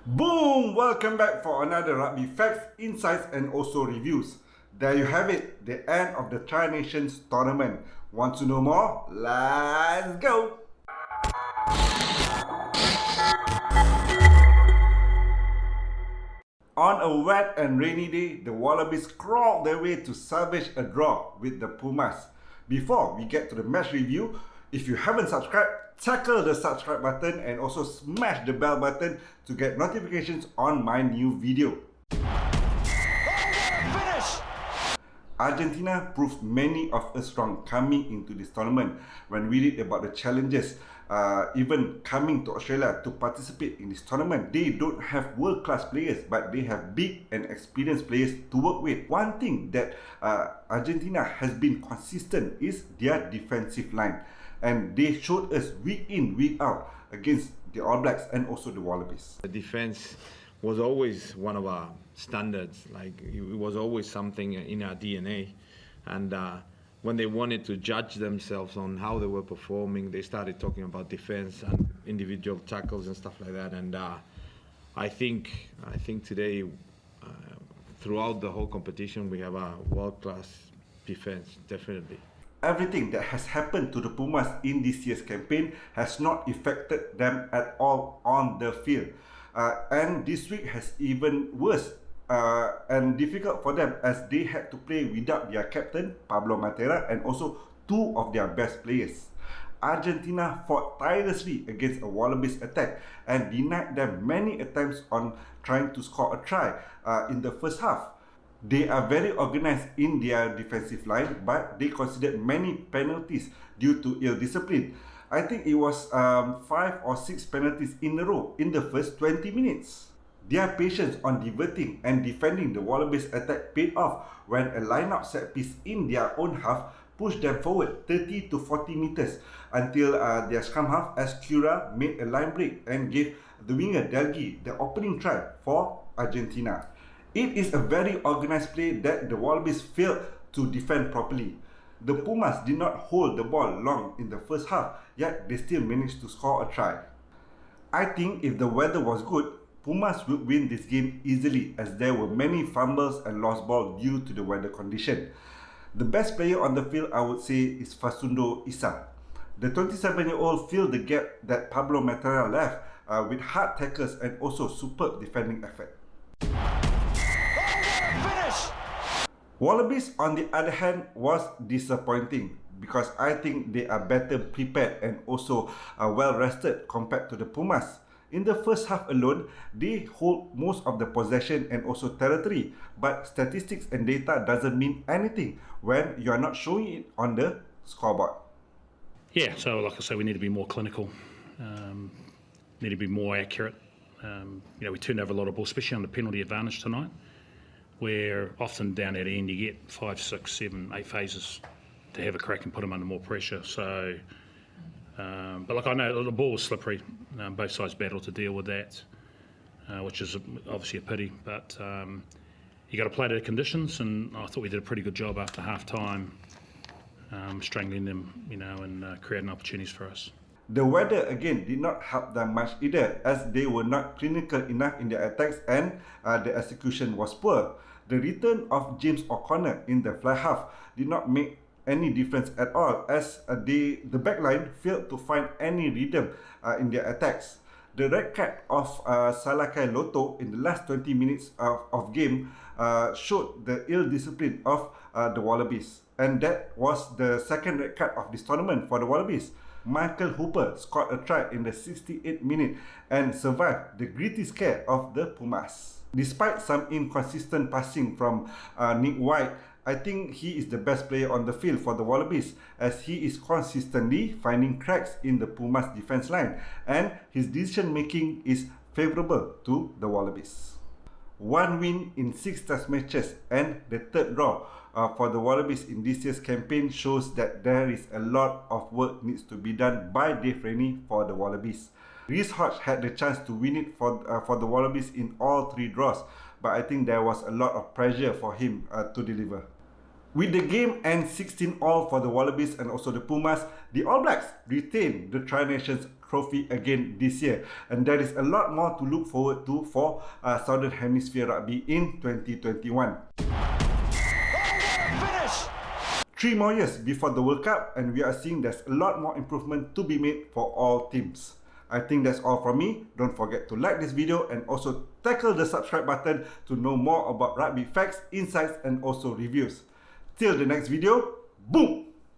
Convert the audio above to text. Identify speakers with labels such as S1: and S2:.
S1: Boom! Welcome back for another Rugby Facts, Insights and also Reviews. There you have it, the end of the Tri-Nations tournament. Want to know more? Let's go! On a wet and rainy day, the Wallabies crawled their way to salvage a draw with the Pumas. Before we get to the match review, if you haven't subscribed, tackle the subscribe button and also smash the bell button to get notifications on my new video. Argentina proved many of us wrong coming into this tournament. When we read about the challenges, even coming to Australia to participate in this tournament, they don't have world-class players, but they have big and experienced players to work with. One thing that Argentina has been consistent is their defensive line, and they showed us week in, week out against the All Blacks and also the Wallabies.
S2: The defense was always one of our standards. Like, it was always something in our DNA. And when they wanted to judge themselves on how they were performing, they started talking about defense and individual tackles and stuff like that. And I think today, throughout the whole competition, we have a world-class defense, definitely.
S1: Everything that has happened to the Pumas in this year's campaign has not affected them at all on the field. And this week has even worse and difficult for them, as they had to play without their captain, Pablo Matera, and also two of their best players. Argentina fought tirelessly against a Wallabies attack and denied them many attempts on trying to score a try in the first half. They are very organised in their defensive line, but they considered many penalties due to ill discipline. I think it was 5 or 6 penalties in a row in the first 20 minutes. Their patience on diverting and defending the Wallabies attack paid off when a line-out set piece in their own half pushed them forward 30 to 40 meters until their scrum half Escura made a line break and gave the winger Delgi the opening try for Argentina. It is a very organised play that the Wallabies failed to defend properly. The Pumas did not hold the ball long in the first half, yet they still managed to score a try. I think if the weather was good, Pumas would win this game easily, as there were many fumbles and lost ball due to the weather condition. The best player on the field, I would say, is Facundo Issa. The 27-year-old filled the gap that Pablo Matera left with hard tackles and also superb defending effort. Wallabies, on the other hand, was disappointing because I think they are better prepared and also well rested compared to the Pumas. In the first half alone, they hold most of the possession and also territory, but statistics and data doesn't mean anything when you are not showing it on the scoreboard.
S3: Yeah, so like I say, we need to be more clinical, need to be more accurate. We turned over a lot of balls, especially on the penalty advantage tonight, where often down at the end you get 5, 6, 7, 8 phases to have a crack and put them under more pressure. So, but like I know the ball was slippery. Both sides battled to deal with that, which is obviously a pity. But you got to play to the conditions, and I thought we did a pretty good job after half time, strangling them, and creating opportunities for us.
S1: The weather again did not help them much either, as they were not clinical enough in their attacks and the execution was poor. The return of James O'Connor in the fly half did not make any difference at all, as the backline failed to find any rhythm in their attacks. The red card of Salakai Loto in the last 20 minutes of game showed the ill discipline of the Wallabies, and that was the second red card of this tournament for the Wallabies. Michael Hooper scored a try in the 68th minute and survived the gritty scare of the Pumas. Despite some inconsistent passing from Nick White, I think he is the best player on the field for the Wallabies, as he is consistently finding cracks in the Pumas defense line, and his decision making is favourable to the Wallabies. 1 win in 6 test matches and the third draw for the Wallabies in this year's campaign shows that there is a lot of work needs to be done by Dave Rennie for the Wallabies. Reece Hodge had the chance to win it for the Wallabies in all 3 draws, but I think there was a lot of pressure for him to deliver. With the game and 16 all for the Wallabies and also the Pumas, the All Blacks retained the Tri-Nations trophy again this year. And there is a lot more to look forward to for Southern Hemisphere Rugby in 2021. 3 more years before the World Cup, and we are seeing there's a lot more improvement to be made for all teams. I think that's all from me. Don't forget to like this video and also tackle the subscribe button to know more about rugby facts, insights and also reviews. Till the next video, boom!